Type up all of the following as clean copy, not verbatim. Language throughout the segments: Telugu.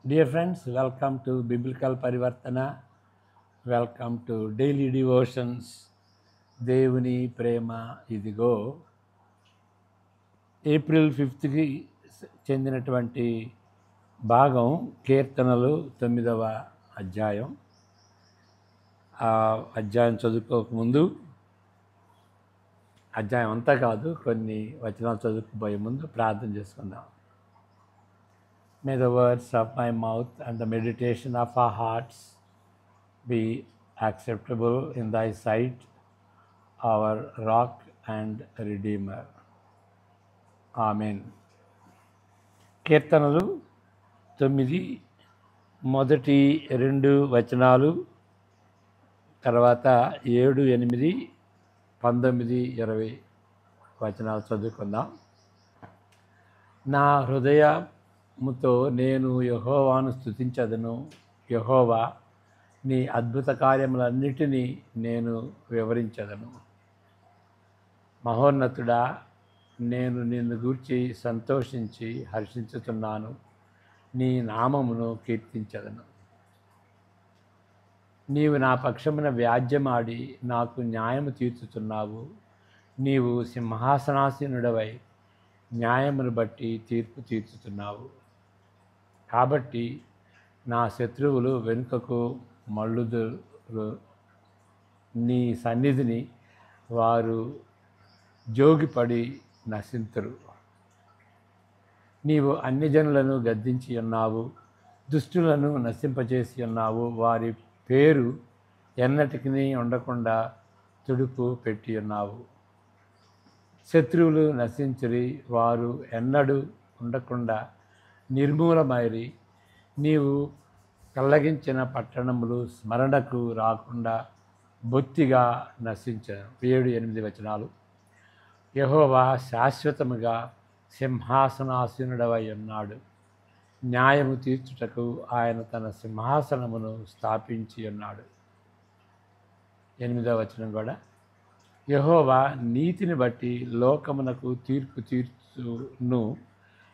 Dear friends, welcome to Biblical Parivartana. Welcome to Daily Devotions. దేవుని ప్రేమ ఇదిగో. ఏప్రిల్ 5కి చెందినటువంటి భాగం కీర్తనలు 9వ అధ్యాయం. ఆ అధ్యాయం చదువుకోకముందు, అధ్యాయం అంతా కాదు, కొన్ని వచనాలు చదువుకుపోయే ముందు ప్రార్థన చేసుకుందాం. May the words of my mouth and the meditation of our hearts be acceptable in thy sight, our rock and redeemer. Amen. కీర్తనలు 9 మొదటి 2 వచనాలు, తర్వాత 7, 8, 19, 20 వచనాలు చదువుకుందాం. నా హృదయముతో నేను యెహోవాను స్తుతించదను. యెహోవా, నీ అద్భుత కార్యములన్నిటినీ నేను వివరించదను. మహోన్నతుడా, నేను నిన్ను గూర్చి సంతోషించి హర్షించుతున్నాను. నీ నామమును కీర్తించదను. నీవు నా పక్షమున వ్యాజ్యమాడి నాకు న్యాయము తీర్చుతున్నావు. నీవు సింహాసనాసీనుడవై న్యాయమును బట్టి తీర్పు తీర్చుతున్నావు. కాబట్టి నా శత్రువులు వెనుకకు మళ్ళుదురు. నీ సన్నిధిని వారు జోగిపడి నశింతురు. నీవు అన్యజనులను గద్దించి ఉన్నావు, దుష్టులను నశింపచేసి ఉన్నావు. వారి పేరు ఎన్నటికి ఉండకుండా తుడుపు పెట్టి ఉన్నావు. శత్రువులు నశించిరి, వారు ఎన్నడూ ఉండకుండా నిర్మూలమైరి. నీవు కల్లగించిన పట్టణములు స్మరణకు రాకుండా బొత్తిగా నశించను. 7, 8 వచనాలు. యెహోవా శాశ్వతముగా సింహాసనాసీనుడవై ఉన్నాడు. న్యాయము తీర్చుటకు ఆయన తన సింహాసనమును స్థాపించి ఉన్నాడు. 8వ వచనం కూడా, యెహోవా నీతిని బట్టి లోకమునకు తీర్పు తీర్చును,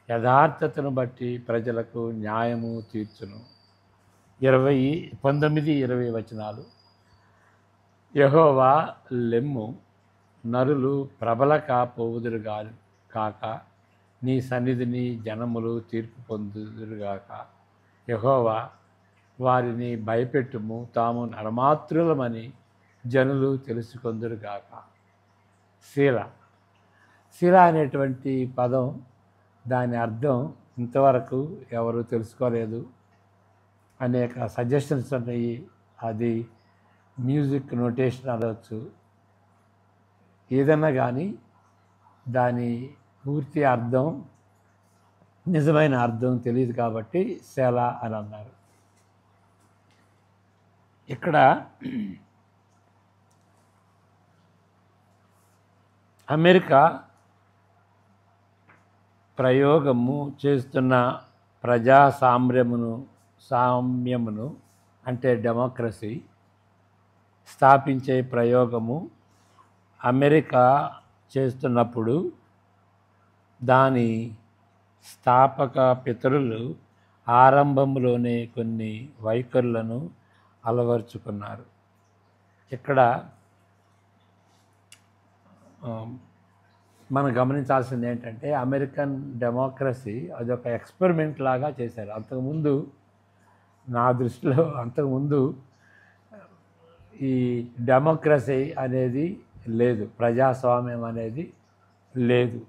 యథార్థతను బట్టి ప్రజలకు న్యాయము తీర్చును. 19, 20 వచనాలు. యెహోవా లెమ్ము, నరులు ప్రబలక పోవుదురుగా కాక, నీ సన్నిధిని జనములు తీర్పు పొందుదురుగాక. యెహోవా, వారిని భయపెట్టుము, తాము నరమాత్రులమని జనులు తెలుసుకొందురుగాక. శీల అనేటువంటి పదం, దాని అర్థం ఇంతవరకు ఎవరు తెలుసుకోలేదు. అనేక సజెషన్స్ ఉన్నాయి. అది మ్యూజిక్ నోటేషన్ అనవచ్చు, ఏదన్నా కానీ దాని పూర్తి అర్థం, నిజమైన అర్థం తెలియదు కాబట్టి శేల అని అన్నారు. ఇక్కడ అమెరికా ప్రయోగము చేస్తున్న సామ్యమును అంటే డెమోక్రసీ స్థాపించే ప్రయోగము అమెరికా చేస్తున్నప్పుడు దాని స్థాపక పితరులు ఆరంభంలోనే కొన్ని వైఖరులను అలవర్చుకున్నారు. ఇక్కడ మనం గమనించాల్సింది ఏంటంటే, అమెరికన్ డెమోక్రసీ అదొక ఎక్స్పెరిమెంట్ లాగా చేశారు. అంతకుముందు నా దృష్టిలో ఈ డెమోక్రసీ అనేది లేదు, ప్రజాస్వామ్యం అనేది లేదు.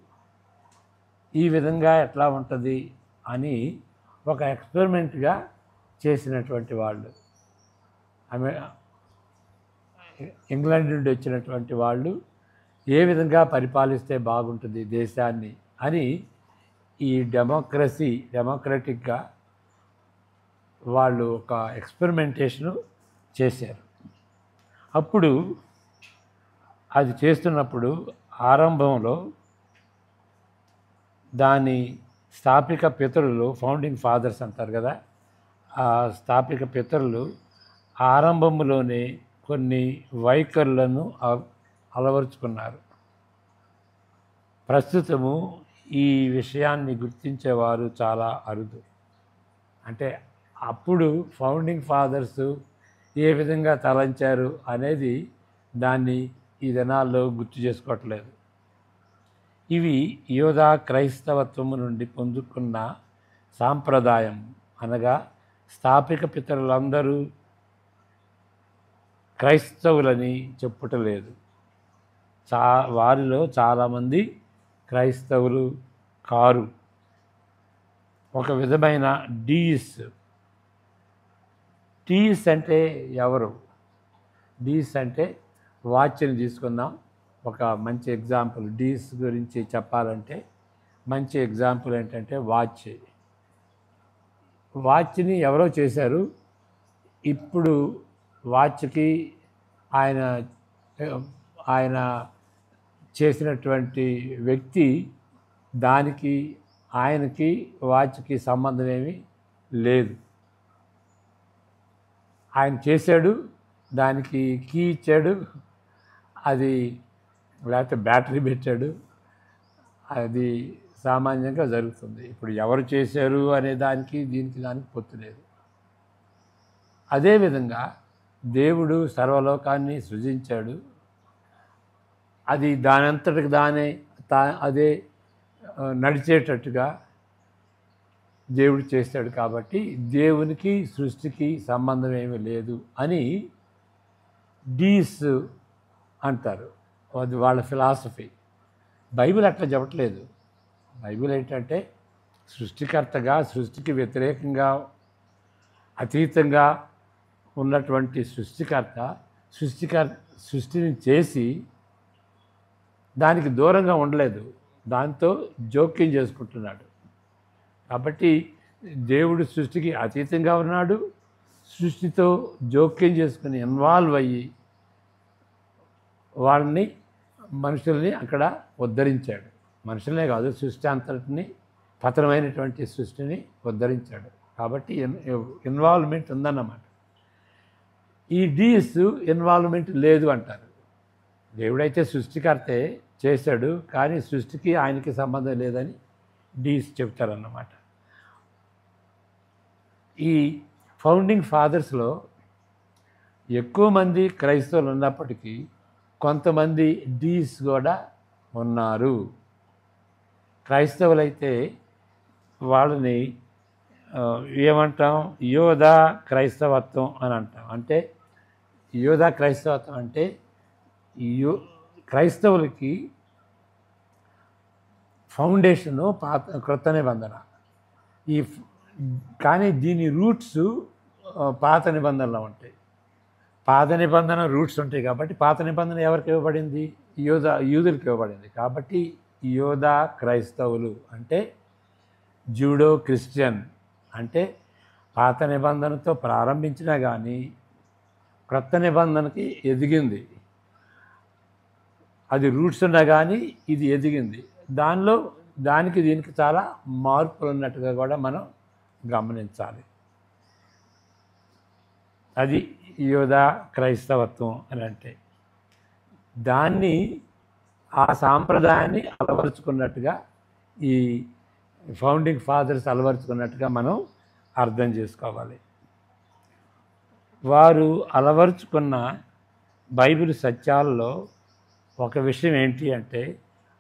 ఈ విధంగా ఎట్లా ఉంటుంది అని ఒక ఎక్స్పెరిమెంట్గా చేసినటువంటి వాళ్ళు, ఇంగ్లాండ్ నుండి వచ్చినటువంటి వాళ్ళు ఏ విధంగా పరిపాలిస్తే బాగుంటుంది దేశాన్ని అని ఈ డెమోక్రటిక్గా వాళ్ళు ఒక ఎక్స్పెరిమెంటేషను చేశారు. అప్పుడు అది చేస్తున్నప్పుడు ఆరంభంలో దాని స్థాపిక పితరులు, ఫౌండింగ్ ఫాదర్స్ అంటారు కదా, ఆ స్థాపిక పితరులు ఆరంభంలోనే కొన్ని వైఖరులను అలవరుచుకున్నారు. ప్రస్తుతము ఈ విషయాన్ని గుర్తించేవారు చాలా అరుదు. అంటే అప్పుడు ఫౌండింగ్ ఫాదర్స్ ఏ విధంగా తలంచారు అనేది దాన్ని ఈ దినాల్లో గుర్తు చేసుకోవట్లేదు. ఇవి యోధా క్రైస్తవత్వము నుండి పొందుకున్న సాంప్రదాయం, అనగా స్థాపిక పితరులందరూ క్రైస్తవులని చెప్పుటలేదు. వారిలో చాలామంది క్రైస్తవులు కారు. ఒక విధమైన డీస్ అంటే ఎవరు? డీస్ అంటే వాచ్ని తీసుకుందాం. ఒక మంచి ఎగ్జాంపుల్ డీస్ గురించి చెప్పాలంటే మంచి ఎగ్జాంపుల్ ఏంటంటే వాచ్ని ఎవరో చేశారు. ఇప్పుడు వాచ్కి ఆయన చేసినటువంటి వ్యక్తి దానికి ఆయనకి వాచ్కి సంబంధం ఏమీ లేదు. ఆయన చేశాడు, దానికి కీ ఇచ్చాడు, అది లేకపోతే బ్యాటరీ పెట్టాడు, అది సామాన్యంగా జరుగుతుంది. ఇప్పుడు ఎవరు చేశారు అనే దానికి దానికి పొత్తు లేదు. అదేవిధంగా దేవుడు సర్వలోకాన్ని సృజించాడు. అది దానంతటికి అదే నడిచేటట్టుగా దేవుడు చేశాడు. కాబట్టి దేవునికి సృష్టికి సంబంధం ఏమీ లేదు అని డీస్ అంటారు. అది వాళ్ళ ఫిలాసఫీ. బైబిల్ అట్లా చెప్పట్లేదు. బైబిల్ ఏంటంటే సృష్టికర్తగా, సృష్టికి వ్యతిరేకంగా, అతీతంగా ఉన్నటువంటి సృష్టిని చేసి దానికి దూరంగా ఉండలేదు, దాంతో జోక్యం చేసుకుంటున్నాడు. కాబట్టి దేవుడు సృష్టికి అతీతంగా ఉన్నాడు, సృష్టితో జోక్యం చేసుకుని ఇన్వాల్వ్ అయ్యి మనుషుల్ని అక్కడ ఉద్ధరించాడు. మనుషులనే కాదు, సృష్టి అంతటిని, పతనమైనటువంటి సృష్టిని ఉద్ధరించాడు. కాబట్టి ఇన్వాల్వ్మెంట్ ఉందన్నమాట. ఈ డీస్ ఇన్వాల్వ్మెంట్ లేదు అంటారు. దేవుడైతే సృష్టికర్తే చేశాడు, కానీ సృష్టికి ఆయనకి సంబంధం లేదని డీస్ చెప్తారన్నమాట. ఈ ఫౌండింగ్ ఫాదర్స్లో ఎక్కువ మంది క్రైస్తవులు ఉన్నప్పటికీ కొంతమంది డీస్ కూడా ఉన్నారు. క్రైస్తవులైతే వాళ్ళని ఏమంటాం? యోధా క్రైస్తవత్వం అని అంటాం. అంటే యోధా క్రైస్తవత్వం అంటే క్రైస్తవులకి ఫౌండేషను క్రొత్త నిబంధన. కానీ దీని రూట్స్ పాత నిబంధనలో ఉంటాయి. పాత నిబంధన రూట్స్ ఉంటాయి కాబట్టి పాత నిబంధన ఎవరికి ఇవ్వబడింది? యూదులకు ఇవ్వబడింది. కాబట్టి యోధా క్రైస్తవులు అంటే జూడో క్రిస్టియన్ అంటే పాత నిబంధనతో ప్రారంభించినా కానీ క్రొత్త నిబంధనకి ఎదిగింది. అది రూట్స్ ఉన్నా కానీ ఇది ఎదిగింది. దానికి దీనికి చాలా మార్పులు ఉన్నట్టుగా కూడా మనం గమనించాలి. అది యోధా క్రైస్తవత్వం అని అంటే ఆ సాంప్రదాయాన్ని అలవరుచుకున్నట్టుగా ఈ ఫౌండింగ్ ఫాదర్స్ అలవరుచుకున్నట్టుగా మనం అర్థం చేసుకోవాలి. వారు అలవరుచుకున్న బైబిల్ సత్యాలలో ఒక విషయం ఏంటి అంటే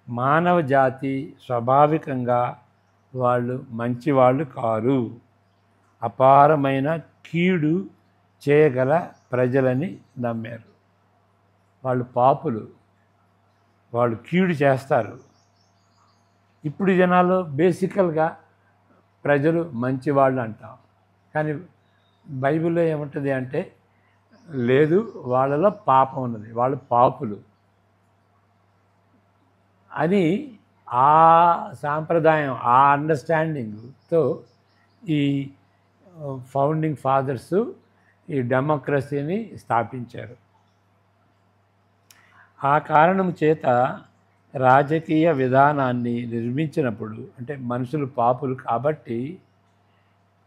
మానవ జాతి స్వాభావికంగా వాళ్ళు మంచివాళ్ళు కారు, అపారమైన కీడు చేయగల ప్రజలని నమ్మారు. వాళ్ళు పాపులు, వాళ్ళు కీడు చేస్తారు. ఇప్పుడు జనాలు బేసికల్గా ప్రజలు మంచివాళ్ళు అంటాం, కానీ బైబిల్లో ఏముంటుంది అంటే లేదు, వాళ్ళలో పాపం ఉన్నది, వాళ్ళు పాపులు అని ఆ సాంప్రదాయం, ఆ అండర్స్టాండింగ్తో ఈ ఫౌండింగ్ ఫాదర్స్ ఈ డెమోక్రసీని స్థాపించారు. ఆ కారణం చేత రాజకీయ విధానాన్ని నిర్మించినప్పుడు, అంటే మనుషులు పాపులు కాబట్టి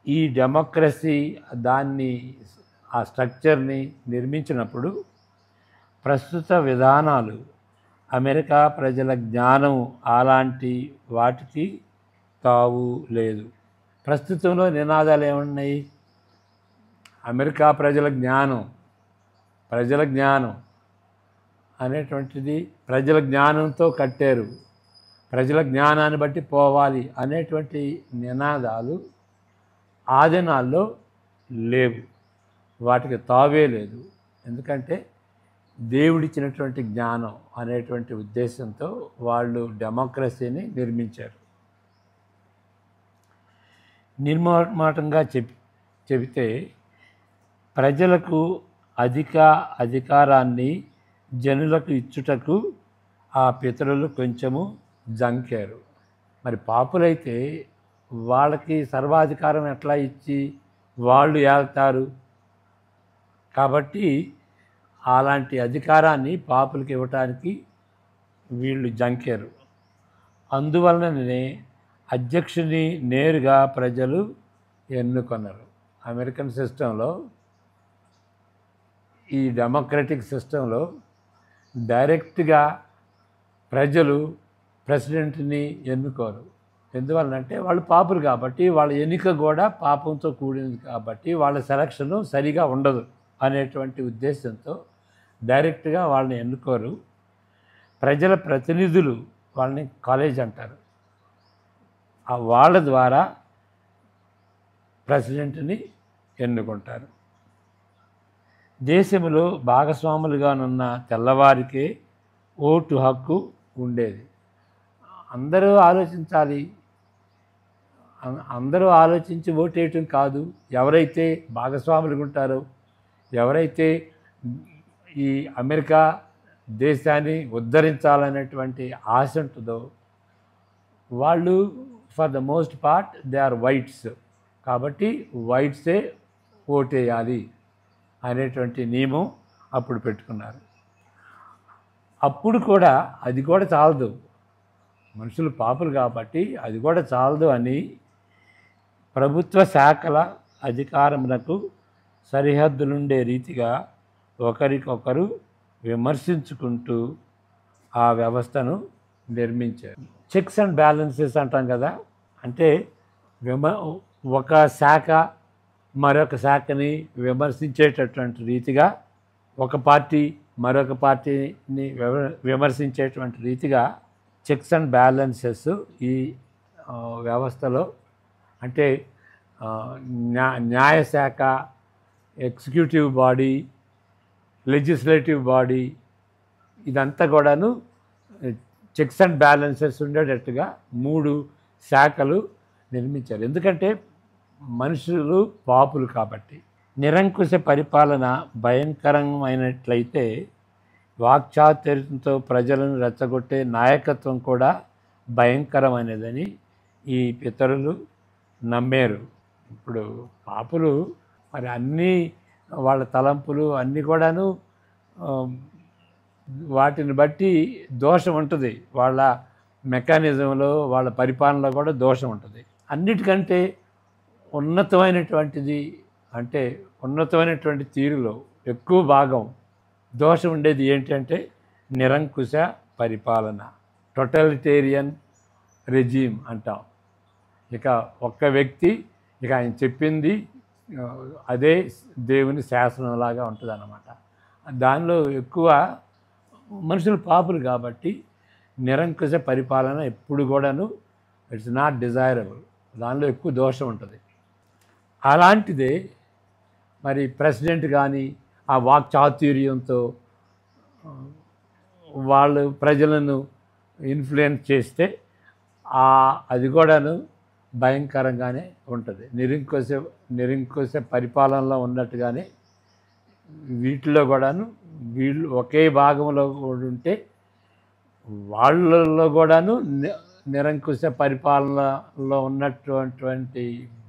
ఈ డెమోక్రసీ ఆ స్ట్రక్చర్ని నిర్మించినప్పుడు ప్రస్తుత విధానాలు, అమెరికా ప్రజల జ్ఞానం అలాంటి వాటికి తావు లేదు. ప్రస్తుతంలో నినాదాలు ఏమున్నాయి? అమెరికా ప్రజల జ్ఞానం అనేటువంటిది ప్రజల జ్ఞానంతో కట్టారు, ప్రజల జ్ఞానాన్ని బట్టి పోవాలి అనేటువంటి నినాదాలు ఆ దినాల్లో లేవు, వాటికి తావే లేదు. ఎందుకంటే దేవుడిచ్చినటువంటి జ్ఞానం అనేటువంటి ఉద్దేశంతో వాళ్ళు డెమోక్రసీని నిర్మించారు. నిర్మోహమాటంగా చెబితే ప్రజలకు అధికారాన్ని జనులకు ఇచ్చుటకు ఆ పితరులు కొంచెము జంకారు. మరి పాపులైతే వాళ్ళకి సర్వాధికారం ఎట్లా ఇచ్చి వాళ్ళు ఏళ్తారు? కాబట్టి అలాంటి అధికారాన్ని పాపులకు ఇవ్వటానికి వీళ్ళు జంకారు. అందువలననే అధ్యక్షుని నేరుగా ప్రజలు ఎన్నుకొన్నారు. అమెరికన్ సిస్టంలో, ఈ డెమోక్రటిక్ సిస్టంలో డైరెక్ట్గా ప్రజలు ప్రెసిడెంట్ని ఎన్నుకోరు. ఎందువల్లంటే వాళ్ళు పాపులు కాబట్టి, వాళ్ళ ఎన్నిక కూడా పాపంతో కూడింది కాబట్టి వాళ్ళ సెలక్షను సరిగా ఉండదు అనేటువంటి ఉద్దేశంతో డైరెక్ట్గా వాళ్ళని ఎన్నుకోరు. ప్రజల ప్రతినిధులు, వాళ్ళని కాలేజ్ అంటారు, వాళ్ళ ద్వారా ప్రెసిడెంట్ని ఎన్నుకుంటారు. దేశంలో భాగస్వాములుగానున్న తెల్లవారికే ఓటు హక్కు ఉండేది. అందరూ ఆలోచించాలి, అందరూ ఆలోచించి ఓటేయటం కాదు. ఎవరైతే భాగస్వాములుగా ఉంటారో, ఎవరైతే ఈ అమెరికా దేశాన్ని ఉద్ధరించాలనేటువంటి ఆశ ఉంటుందో వాళ్ళు for the most part they are whites. కాబట్టి వైట్సే ఓటేయాలి అనేటువంటి నియమం అప్పుడు పెట్టుకున్నారు. అప్పుడు కూడా అది కూడా చాలదు, మనుషులు పాపులు కాబట్టి అది కూడా చాలదు అని ప్రభుత్వ శాఖల అధికారములకు సరిహద్దులుండే రీతిగా ఒకరికొకరు విమర్శించుకుంటూ ఆ వ్యవస్థను నిర్మించారు. చెక్స్ అండ్ బ్యాలెన్సెస్ అంటాం కదా, అంటే ఒక శాఖ మరొక శాఖని విమర్శించేటటువంటి రీతిగా, ఒక పార్టీ మరొక పార్టీని విమర్శించేటువంటి రీతిగా చెక్స్ అండ్ బ్యాలెన్సెస్ ఈ వ్యవస్థలో, అంటే న్యాయశాఖ, ఎగ్జిక్యూటివ్ బాడీ, లెజిస్లేటివ్ బాడీ, ఇదంతా కూడాను చెక్స్ అండ్ బ్యాలెన్సెస్ ఉండేటట్టుగా 3 శాఖలు నిర్మించారు. ఎందుకంటే మనుషులు పాపులు కాబట్టి. నిరంకుశ పరిపాలన భయంకరమైనట్లయితే వాక్చాతుర్యంతో ప్రజలను రెచ్చగొట్టే నాయకత్వం కూడా భయంకరమైనదని ఈ పితరులు నమ్మారు. ఇప్పుడు పాపులు మరి అన్నీ వాళ్ళ తలంపులు అన్నీ కూడాను వాటిని బట్టి దోషం ఉంటుంది, వాళ్ళ మెకానిజంలో వాళ్ళ పరిపాలనలో కూడా దోషం ఉంటుంది. అన్నిటికంటే ఉన్నతమైనటువంటిది, అంటే ఉన్నతమైనటువంటి తీరులో ఎక్కువ భాగం దోషం ఉండేది ఏంటంటే నిరంకుశ పరిపాలన, టోటలిటేరియన్ రెజీమ్ అంటాం. ఇక ఒక్క వ్యక్తి, ఇక ఆయన చెప్పింది అదే దేవుని శాసనంలాగా ఉంటుంది అన్నమాట. దానిలో ఎక్కువ మనుషులు పాపులు కాబట్టి నిరంకుశ పరిపాలన ఎప్పుడు కూడాను ఇట్స్ నాట్ డిజైరబుల్, దానిలో ఎక్కువ దోషం ఉంటుంది. అలాంటిదే మరి ప్రెసిడెంట్ కానీ ఆ వాక్చాతుర్యంతో వాళ్ళు ప్రజలను ఇన్ఫ్లుయెన్స్ చేస్తే అది కూడాను భయంకరంగానే ఉంటుంది. నిరంకుశ పరిపాలనలో ఉన్నట్టుగానే వీటిలో కూడాను వీళ్ళు ఒకే భాగంలో ఉంటే వాళ్ళలో కూడాను నిరంకుశ పరిపాలనలో ఉన్నటువంటి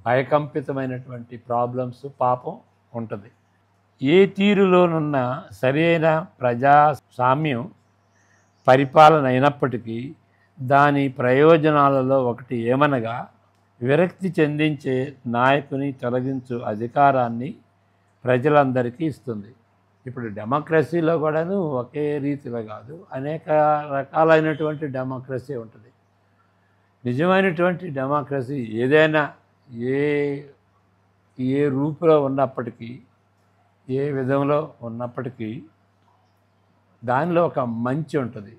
భయకంపితమైనటువంటి ప్రాబ్లమ్స్, పాపం ఉంటుంది. ఏ తీరులోనున్న సరైన ప్రజాస్వామ్యం పరిపాలన అయినప్పటికీ దాని ప్రయోజనాలలో ఒకటి ఏమనగా విరక్తి చెందించే నాయకుని తొలగించు అధికారాన్ని ప్రజలందరికీ ఇస్తుంది. ఇప్పుడు డెమోక్రసీలో కూడాను ఒకే రీతిలో కాదు, అనేక రకాలైనటువంటి డెమోక్రసీ ఉంటుంది. నిజమైనటువంటి డెమోక్రసీ ఏదైనా ఏ ఏ రూపులో ఉన్నప్పటికీ, ఏ విధంలో ఉన్నప్పటికీ దానిలో ఒక మంచి ఉంటుంది.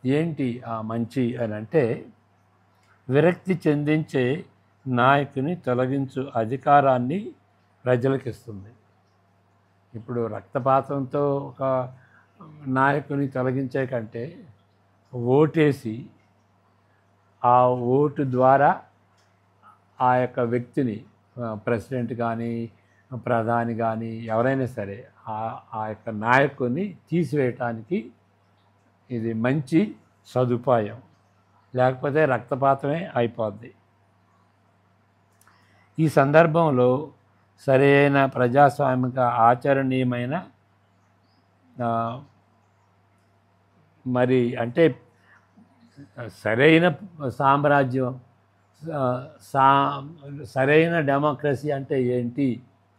ఏంటి ఆ మంచి అని అంటే, విరక్తి చెందించే నాయకుని తొలగించు అధికారాన్ని ప్రజలకు ఇస్తుంది. ఇప్పుడు రక్తపాతంతో ఒక నాయకుని తొలగించే కంటే ఓటేసి ఆ ఓటు ద్వారా ఆ యొక్క వ్యక్తిని ప్రెసిడెంట్ కానీ ప్రధాని కానీ ఎవరైనా సరే ఆ యొక్క నాయకుని తీసివేయటానికి ఇది మంచి సదుపాయం. లేకపోతే రక్తపాతమే అయిపోద్ది. ఈ సందర్భంలో సరైన ప్రజాస్వామిక ఆచరణీయమైన మరి అంటే సరైన సామ్రాజ్యం, సరైన డెమోక్రసీ అంటే ఏంటి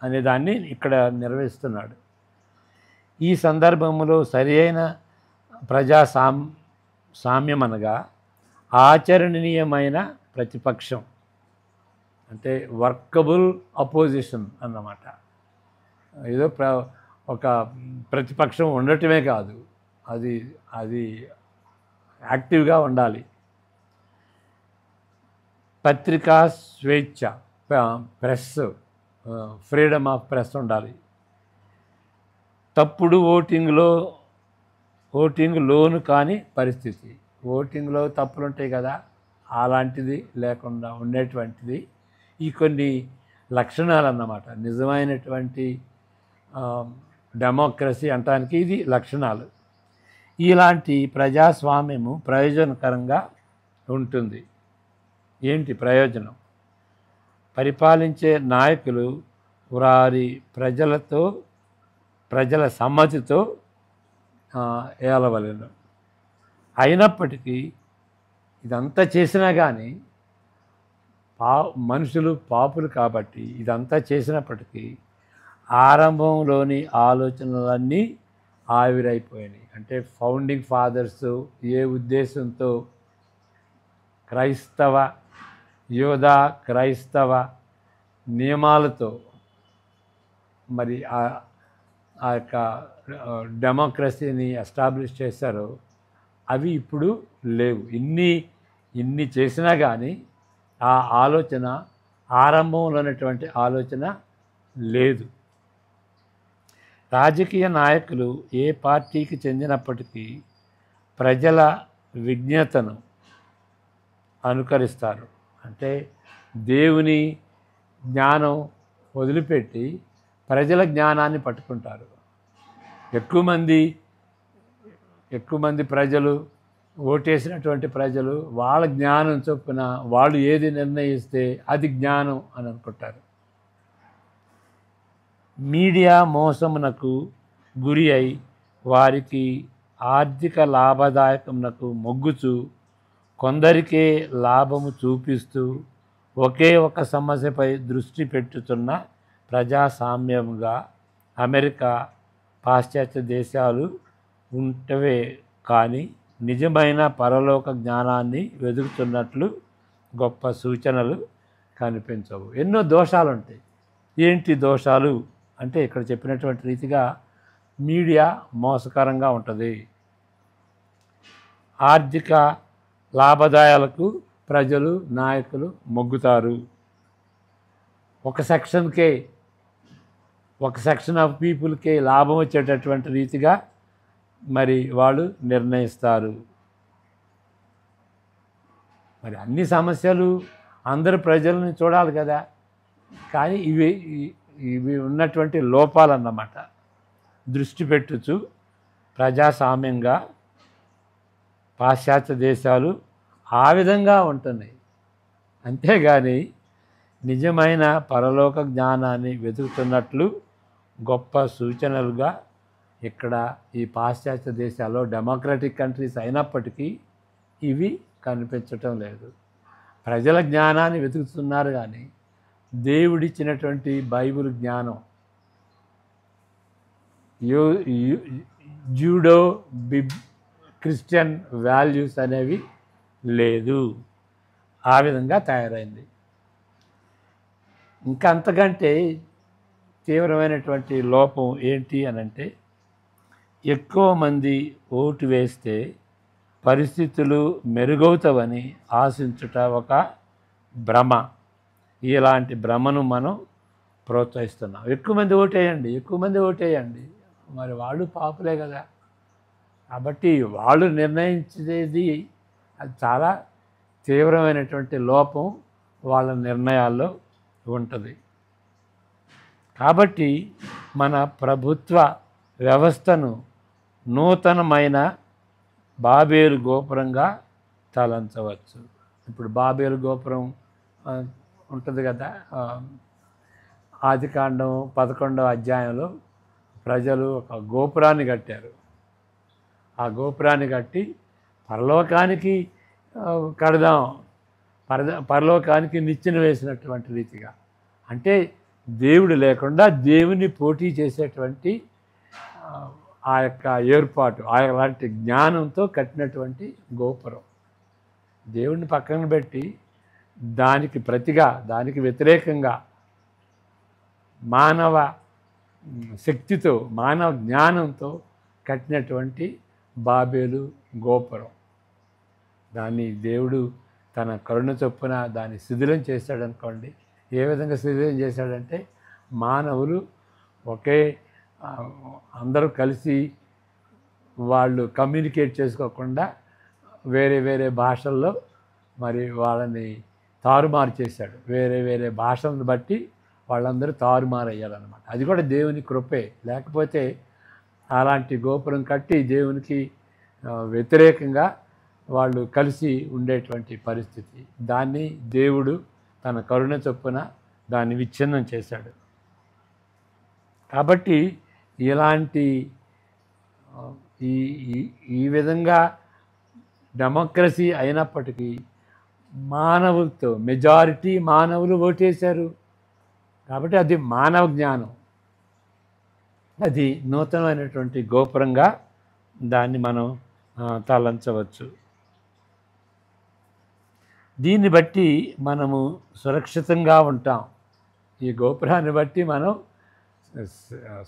అనే దాన్ని ఇక్కడ నిర్వహిస్తున్నాడు. ఈ సందర్భంలో సరైన ప్రజా సామ్యం అనగా ఆచరణీయమైన ప్రతిపక్షం, అంటే వర్కబుల్ అపోజిషన్ అన్నమాట. ఏదో ఒక ప్రతిపక్షం ఉండటమే కాదు, అది అది యాక్టివ్గా ఉండాలి. పత్రికా స్వేచ్ఛ, ప్రెస్, ఫ్రీడమ్ ఆఫ్ ప్రెస్ ఉండాలి. తప్పుడు ఓటింగ్ లోను కాని పరిస్థితి, ఓటింగ్లో తప్పులు ఉంటాయి కదా, అలాంటిది లేకుండా ఉండేటువంటిది ఈ కొన్ని లక్షణాలు అన్నమాట. నిజమైనటువంటి డెమోక్రసీ అంటానికి ఇది లక్షణాలు. ఇలాంటి ప్రజాస్వామ్యము ప్రయోజనకరంగా ఉంటుంది. ఏంటి ప్రయోజనం? పరిపాలించే నాయకులు వారి ప్రజల సమ్మతితో ఏలవలెను. అయినప్పటికీ ఇదంతా చేసినా కానీ మనుషులు పాపులు కాబట్టి ఇదంతా చేసినప్పటికీ ఆరంభంలోని ఆలోచనలన్నీ ఆవిరైపోయినాయి. అంటే ఫౌండింగ్ ఫాదర్స్ ఏ ఉద్దేశంతో యూదా క్రైస్తవ నియమాలతో మరి ఆ యొక్క డెమోక్రసీని ఎస్టాబ్లిష్ చేశారో అవి ఇప్పుడు లేవు. ఇన్ని చేసినా కానీ ఆ ఆలోచన, ఆరంభంలో ఉన్నటువంటి ఆలోచన లేదు. రాజకీయ నాయకులు ఏ పార్టీకి చెందినప్పటికీ ప్రజల విజ్ఞతను అనుకరిస్తారు. అంటే దేవుని జ్ఞానం వదిలిపెట్టి ప్రజల జ్ఞానాన్ని పట్టుకుంటారు. ఎక్కువ మంది ప్రజలు, ఓటేసినటువంటి ప్రజలు వాళ్ళ జ్ఞానం చొప్పున వాళ్ళు ఏది నిర్ణయిస్తే అది జ్ఞానం అని అనుకుంటారు. మీడియా మోసమునకు గురి అయి వారికి ఆర్థిక లాభదాయకమునకు మొగ్గుచూ కొందరికే లాభము చూపిస్తూ ఒకే ఒక సమస్యపై దృష్టి పెట్టుతున్న ప్రజాస్వామ్యంగా అమెరికా, పాశ్చాత్య దేశాలు ఉంటవే కానీ నిజమైన పరలోక జ్ఞానాన్ని వెతుకుతున్నట్లు గొప్ప సూచనలు కనిపించవు. ఎన్నో దోషాలు ఉంటాయి. ఏంటి దోషాలు అంటే ఇక్కడ చెప్పినటువంటి రీతిగా మీడియా మోసకరంగా ఉంటుంది. ఆర్థిక లాభదాయాలకు ప్రజలు, నాయకులు మొగ్గుతారు. ఒక సెక్షన్ ఆఫ్ పీపుల్కే లాభం వచ్చేటటువంటి రీతిగా మరి వాళ్ళు నిర్ణయిస్తారు. మరి అన్ని సమస్యలు అందరు ప్రజలను చూడాలి కదా, కానీ ఇవి ఉన్నటువంటి లోపాలన్నమాట. దృష్టి పెట్టుచు ప్రజాస్వామ్యంగా పాశ్చాత్య దేశాలు ఆ విధంగా ఉంటున్నాయి. అంతేగాని నిజమైన పరలోక జ్ఞానాన్ని వెతుకుతున్నట్లు గొప్ప సూచనలుగా ఇక్కడ ఈ పాశ్చాత్య దేశాల్లో డెమోక్రటిక్ కంట్రీస్ అయినప్పటికీ ఇవి కనిపించటం లేదు. ప్రజల జ్ఞానాన్ని వెతుకుతున్నారు కానీ దేవుడిచ్చినటువంటి బైబిల్ జ్ఞానం, జూడో క్రిస్టియన్ వాల్యూస్ అనేవి లేదు. ఆ విధంగా తయారైంది. ఇంకా అంతకంటే తీవ్రమైనటువంటి లోపం ఏంటి అని అంటే, ఎక్కువ మంది ఓటు వేస్తే పరిస్థితులు మెరుగవుతావని ఆశించుట ఒక భ్రమ. ఇలాంటి భ్రమను మనం ప్రోత్సహిస్తున్నాం. ఎక్కువ మంది ఓటేయండి, ఎక్కువ మంది ఓటేయండి. మరి వాళ్ళు పాపులే కదా. కాబట్టి వాళ్ళు నిర్ణయించేది అది చాలా తీవ్రమైనటువంటి లోపం వాళ్ళ నిర్ణయాల్లో ఉంటుంది. కాబట్టి మన ప్రభుత్వ వ్యవస్థను నూతనమైన బాబేలు గోపురంగా తలంచవచ్చు. ఇప్పుడు బాబేలు గోపురం ఉంటుంది కదా. ఆదికాండం 11వ అధ్యాయంలో ప్రజలు ఒక గోపురాన్ని కట్టారు. ఆ గోపురాన్ని కట్టి పరలోకానికి కడదాం, పరలోకానికి నిచ్చెన వేసినటువంటి రీతిగా, అంటే దేవుడు లేకుండా దేవుని పోటీ చేసేటువంటి ఆ యొక్క ఏర్పాటు, అలాంటి జ్ఞానంతో కట్టినటువంటి గోపురం. దేవుడిని పక్కన పెట్టి దానికి ప్రతిగా, దానికి వ్యతిరేకంగా మానవ శక్తితో, మానవ జ్ఞానంతో కట్టినటువంటి బాబేలు గోపురం. దాన్ని దేవుడు తన కరుణ చొప్పున దాన్ని శిథిలం చేశాడనుకోండి. ఏ విధంగా శిథిలం చేశాడంటే, మానవులు ఒకే అందరూ కలిసి వాళ్ళు కమ్యూనికేట్ చేసుకోకుండా వేరే వేరే భాషల్లో మరి వాళ్ళని తారుమారు చేశాడు. వేరే వేరే భాషలను బట్టి వాళ్ళందరూ తారుమారు అయ్యారనమాట. అది కూడా దేవుని కృపే. లేకపోతే అలాంటి గోపురం కట్టి దేవునికి వ్యతిరేకంగా వాళ్ళు కలిసి ఉండేటువంటి పరిస్థితి. దాన్ని దేవుడు తన కరుణ చొప్పున దాన్ని విచ్ఛిన్నం చేశాడు. కాబట్టి ఇలాంటి ఈ విధంగా డెమోక్రసీ అయినప్పటికీ మానవులతో, మెజారిటీ మానవులు ఓటేశారు కాబట్టి అది మానవ జ్ఞానం. అది నూతనమైనటువంటి గోపురంగా దాన్ని మనం తలంచవచ్చు. దీన్ని బట్టి మనము సురక్షితంగా ఉంటాం. ఈ గోపురాన్ని బట్టి మనం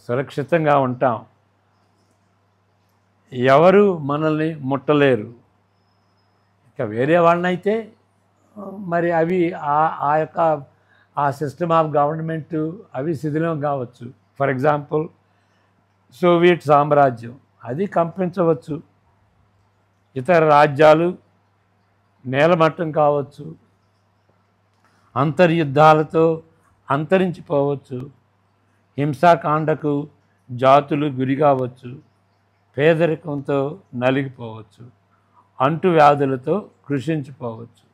సురక్షితంగా ఉంటాం. ఎవరు మనల్ని ముట్టలేరు. ఇక వేరే వాళ్ళనైతే మరి అవి ఆ యొక్క ఆ సిస్టమ్ ఆఫ్ గవర్నమెంట్ అవి శిథిలం కావచ్చు. ఫర్ ఎగ్జాంపుల్ సోవియట్ సామ్రాజ్యం అది కంపించవచ్చు. ఇతర రాజ్యాలు నేలమట్టం కావచ్చు. అంతర్యుద్ధాలతో అంతరించిపోవచ్చు. హింసాకాండకు జాతులు గురి కావచ్చు. పేదరికంతో నలిగిపోవచ్చు. అంటువ్యాధులతో కృషించిపోవచ్చు.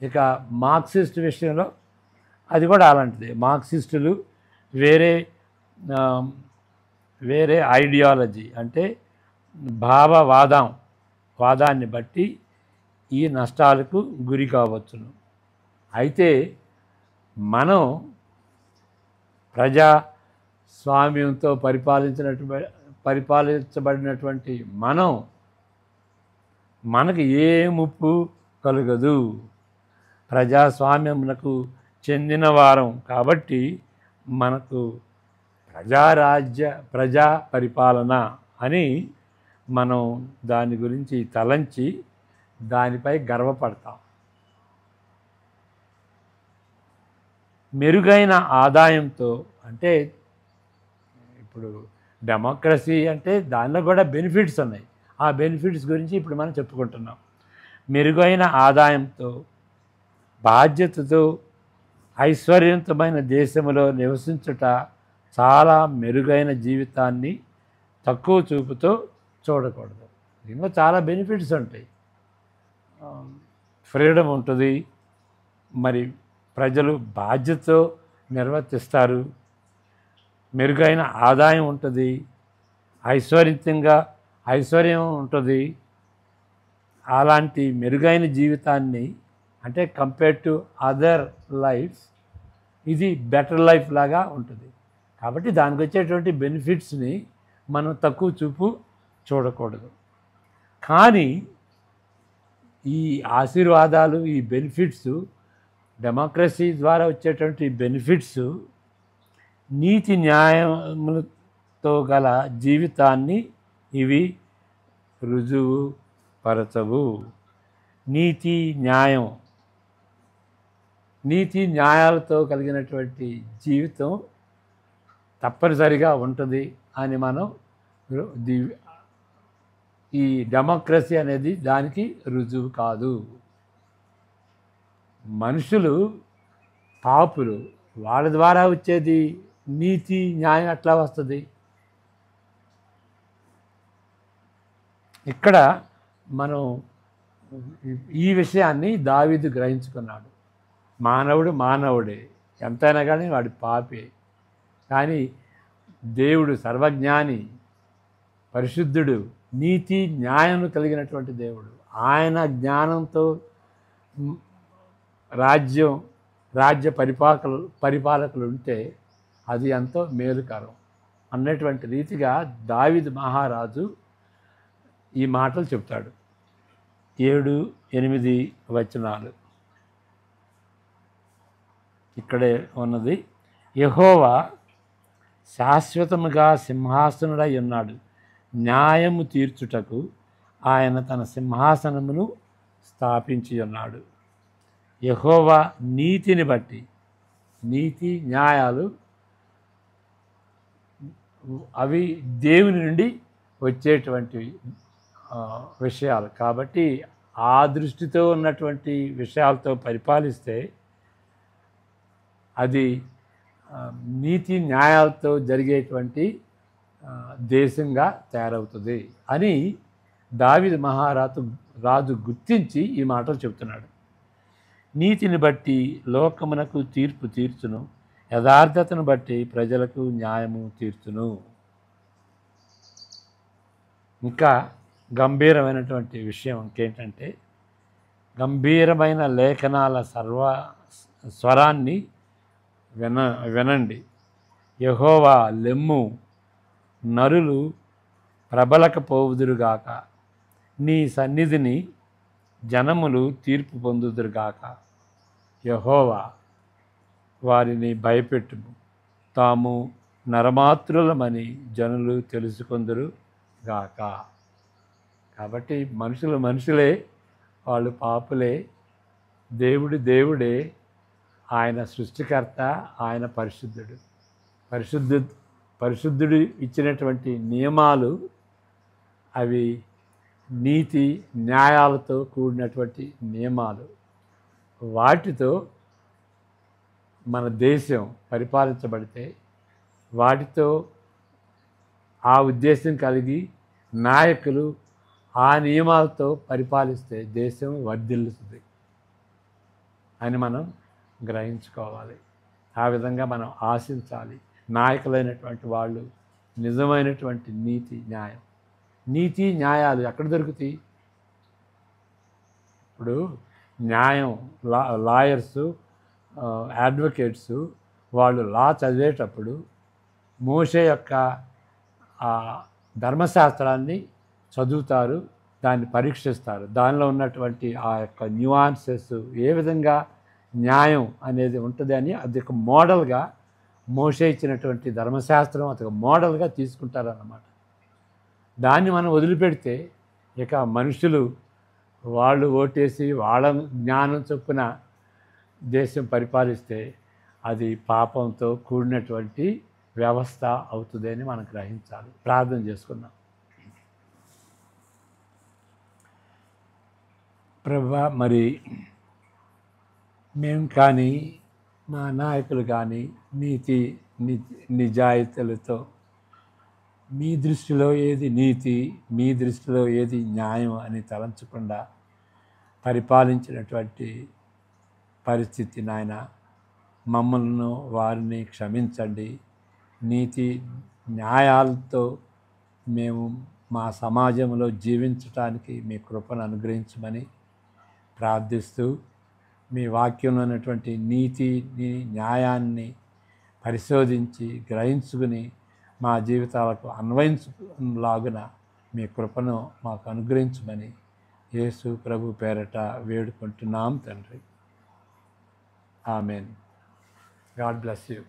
ఇక మార్క్సిస్ట్ విషయంలో అది కూడా అలాంటిదే. మార్క్సిస్టులు వేరే ఐడియాలజీ అంటే వాదాన్ని బట్టి ఈ నష్టాలకు గురి కావచ్చును. అయితే మనం ప్రజాస్వామ్యంతో పరిపాలించబడినటువంటి మనకు ఏ ముప్పు కలుగదు. ప్రజాస్వామ్యమునకు చెందిన వారం కాబట్టి మనకు ప్రజా పరిపాలన అని మనం దాని గురించి తలంచి దానిపై గర్వపడతాం. మెరుగైన ఆదాయంతో, అంటే ఇప్పుడు డెమోక్రసీ అంటే దానిలో కూడా బెనిఫిట్స్ ఉన్నాయి. ఆ బెనిఫిట్స్ గురించి ఇప్పుడు మనం చెప్పుకుంటున్నాం. మెరుగైన ఆదాయంతో, బాధ్యతతో ఐశ్వర్యవంతమైన దేశంలో నివసించుట చాలా మెరుగైన జీవితాన్ని తక్కువ చూపుతో చూడకూడదు. దీనిలో చాలా బెనిఫిట్స్ ఉంటాయి. ఫ్రీడమ్ ఉంటుంది, మరి ప్రజలు బాధ్యతతో నిర్వర్తిస్తారు, మెరుగైన ఆదాయం ఉంటుంది, ఐశ్వర్యం ఉంటుంది. అలాంటి మెరుగైన జీవితాన్ని అంటే కంపేర్ టు అదర్ లైఫ్స్ ఇది బెటర్ లైఫ్ లాగా ఉంటుంది. కాబట్టి దానికి వచ్చేటువంటి బెనిఫిట్స్ని మనం తక్కువ చూపు చూడకూడదు. కానీ ఈ ఆశీర్వాదాలు, ఈ బెనిఫిట్స్ డెమోక్రసీ ద్వారా వచ్చేటువంటి బెనిఫిట్స్ నీతి న్యాయములతో గల జీవితాన్ని ఇవి రుజువు పరచవు. నీతి న్యాయాలతో కలిగినటువంటి జీవితం తప్పనిసరిగా ఉంటుంది అని మనం ఈ డెమోక్రసీ అనేది దానికి రుజువు కాదు. మనుషులు పాపులు, వాళ్ళ ద్వారా వచ్చేది నీతి న్యాయం ఎట్లా వస్తుంది? ఇక్కడ మనం ఈ విషయాన్ని దావీదు గ్రహించుకున్నాడు. మానవుడే, ఎంతైనా కానీ వాడి పాపే. కానీ దేవుడు సర్వజ్ఞాని, పరిశుద్ధుడు, నీతి న్యాయం కలిగినటువంటి దేవుడు. ఆయన జ్ఞానంతో రాజ్య పరిపాలకులు ఉంటే అది ఎంతో మేలుకరం అన్నటువంటి రీతిగా దావీదు మహారాజు ఈ మాటలు చెప్తాడు. 7-8 వచనాలు ఇక్కడే ఉన్నది. యెహోవా శాశ్వతముగా సింహాసనుడై ఉన్నాడు, న్యాయము తీర్చుటకు ఆయన తన సింహాసనమును స్థాపించి ఉన్నాడు. యెహోవా నీతిని బట్టి, నీతి న్యాయాలు అవి దేవుని నుండి వచ్చేటువంటి విషయాలు కాబట్టి ఆ దృష్టితో ఉన్నటువంటి విషయాలతో పరిపాలిస్తే అది నీతి న్యాయాలతో జరిగేటువంటి దేశంగా తయారవుతుంది అని దావీదు రాజు గుర్తించి ఈ మాటలు చెబుతున్నాడు. నీతిని బట్టి లోకమునకు తీర్పు తీర్చును, యథార్థతను బట్టి ప్రజలకు న్యాయము తీర్చును. ఇంకా గంభీరమైనటువంటి విషయం ఇంకేంటంటే, గంభీరమైన లేఖనాల స్వరాన్ని వినండి. యెహోవా లెమ్ము, నరులు ప్రబలకపోవుదురుగాక, నీ సన్నిధిని జనములు తీర్పు పొందుదురుగాక. యెహోవా వారిని భయపెట్టుము, తాము నరమాత్రులమని జనులు తెలుసుకొందురు గాక. కాబట్టి మనుషులే, వాళ్ళు పాపులే, దేవుడే, ఆయన సృష్టికర్త, ఆయన పరిశుద్ధుడు ఇచ్చినటువంటి నియమాలు అవి నీతి న్యాయాలతో కూడినటువంటి నియమాలు. వాటితో మన దేశం పరిపాలించబడితే, వాటితో ఆ ఉద్దేశం కలిగి నాయకులు ఆ నియమాలతో పరిపాలిస్తే దేశం వర్ధిల్లుతుంది అని మనం గ్రహించుకోవాలి. ఆ విధంగా మనం ఆశించాలి. నాయకులైనటువంటి వాళ్ళు నిజమైనటువంటి నీతి న్యాయాలు ఎక్కడ దొరుకుతాయి? ఇప్పుడు న్యాయం, లాయర్సు, అడ్వకేట్సు వాళ్ళు లా చదివేటప్పుడు మోషే యొక్క ధర్మశాస్త్రాన్ని చదువుతారు, దాన్ని పరీక్షిస్తారు. దానిలో ఉన్నటువంటి ఆ యొక్క న్యూయాన్సెస్, ఏ విధంగా న్యాయం అనేది ఉంటుంది అని అది ఒక మోడల్గా మోషే ఇచ్చినటువంటి ధర్మశాస్త్రం అతను మోడల్గా తీసుకుంటారన్నమాట. దాన్ని మనం వదిలిపెడితే ఇక మనుషులు వాళ్ళు ఓటేసి వాళ్ళ జ్ఞానం చొప్పున దేశం పరిపాలిస్తే అది పాపంతో కూడినటువంటి వ్యవస్థ అవుతుందని మనం గ్రహించాలి. ప్రార్థన చేసుకుందాం. ప్రభువా, మరి మేము కానీ మా నాయకులు కానీ నిజాయితీలతో మీ దృష్టిలో ఏది నీతి, మీ దృష్టిలో ఏది న్యాయం అని తలంచకుండా పరిపాలించినటువంటి పరిస్థితి నాయన, మమ్మల్ని వారిని క్షమించండి. నీతి న్యాయాలతో మేము మా సమాజంలో జీవించటానికి మీ కృపను అనుగ్రహించమని ప్రార్థిస్తూ, మీ వాక్యంలో ఉన్నటువంటి నీతిని న్యాయాన్ని పరిశోధించి గ్రహించుకుని మా జీవితాలకు అన్వయించులాగున మీ కృపను మాకు అనుగ్రహించమని యేసు ప్రభు పేరట వేడుకుంటున్నాం తండ్రి. ఆమెన్. God bless you.